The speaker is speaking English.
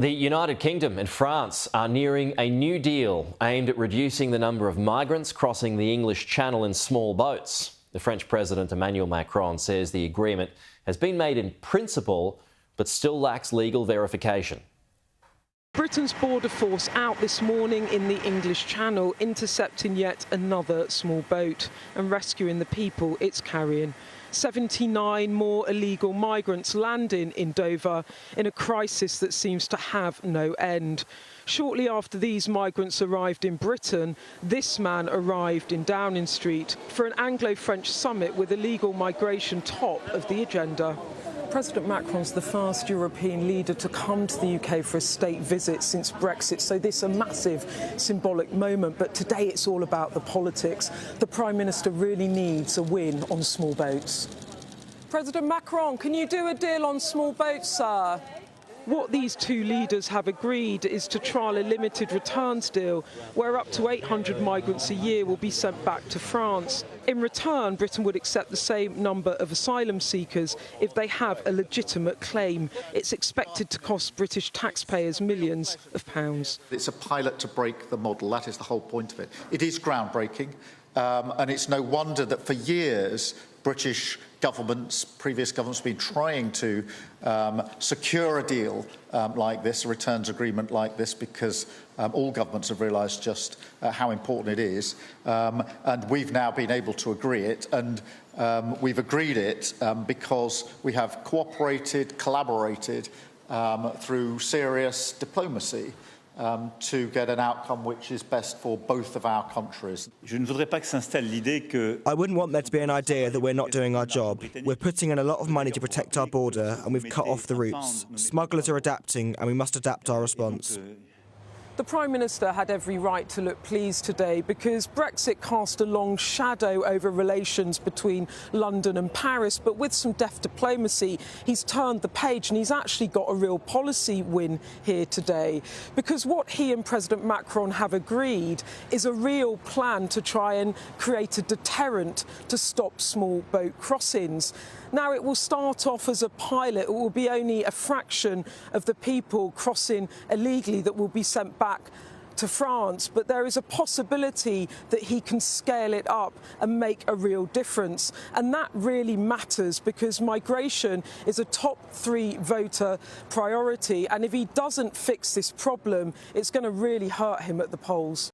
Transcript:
The United Kingdom and France are nearing a new deal aimed at reducing the number of migrants crossing the English Channel in small boats. The French President Emmanuel Macron says the agreement has been made in principle but still lacks legal verification. Britain's border force out this morning in the English Channel, intercepting yet another small boat and rescuing the people it's carrying. 79 more illegal migrants landing in Dover in a crisis that seems to have no end. Shortly after these migrants arrived in Britain, this man arrived in Downing Street for an Anglo-French summit with illegal migration top of the agenda. President Macron's the first European leader to come to the UK for a state visit since Brexit, so this is a massive symbolic moment. But today it's all about the politics. The Prime Minister really needs a win on small boats. President Macron, can you do a deal on small boats, sir? What these two leaders have agreed is to trial a limited returns deal where up to 800 migrants a year will be sent back to France. In return, Britain would accept the same number of asylum seekers if they have a legitimate claim. It's expected to cost British taxpayers millions of pounds. It's a pilot to break the model. That is the whole point of it. It is groundbreaking, and it's no wonder that for years British governments, previous governments, have been trying to secure a deal like this, a returns agreement like this, because all governments have realised just how important it is. And we've now been able to agree it, and we've agreed it because we have cooperated, collaborated through serious diplomacy to get an outcome which is best for both of our countries. I wouldn't want there to be an idea that we're not doing our job. We're putting in a lot of money to protect our border, and we've cut off the routes. Smugglers are adapting, and we must adapt our response. The Prime Minister had every right to look pleased today because Brexit cast a long shadow over relations between London and Paris, but with some deft diplomacy, he's turned the page and he's actually got a real policy win here today. Because what he and President Macron have agreed is a real plan to try and create a deterrent to stop small boat crossings. Now, it will start off as a pilot. It will be only a fraction of the people crossing illegally that will be sent back to France, but there is a possibility that he can scale it up and make a real difference. And that really matters because migration is a top 3 voter priority. And if he doesn't fix this problem, it's going to really hurt him at the polls.